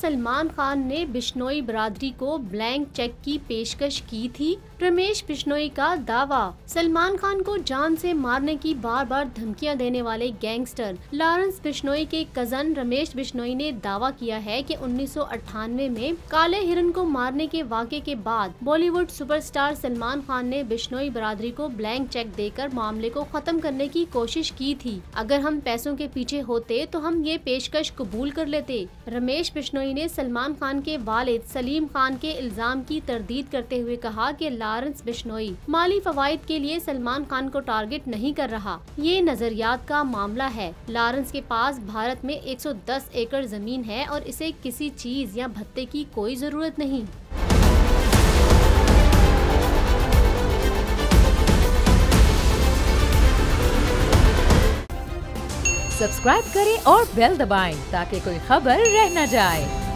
सलमान खान ने बिश्नोई बरादरी को ब्लैंक चेक की पेशकश की थी? रमेश बिश्नोई का दावा। सलमान खान को जान से मारने की बार बार धमकियां देने वाले गैंगस्टर लॉरेंस बिश्नोई के कजन रमेश बिश्नोई ने दावा किया है कि 1998 में काले हिरन को मारने के वाक़े के बाद बॉलीवुड सुपरस्टार सलमान खान ने बिश्नोई बरादरी को ब्लैंक चेक देकर मामले को खत्म करने की कोशिश की थी। अगर हम पैसों के पीछे होते तो हम ये पेशकश कबूल कर लेते। रमेश बिश्नोई ने सलमान खान के वालिद सलीम खान के इल्जाम की तरदीद करते हुए कहा कि लॉरेंस बिश्नोई माली फवाइद के लिए सलमान खान को टारगेट नहीं कर रहा, ये नजरियात का मामला है। लॉरेंस के पास भारत में 110 एकड़ जमीन है और इसे किसी चीज या भत्ते की कोई जरूरत नहीं। सब्सक्राइब करें और बेल दबाएं ताकि कोई खबर रह न जाए।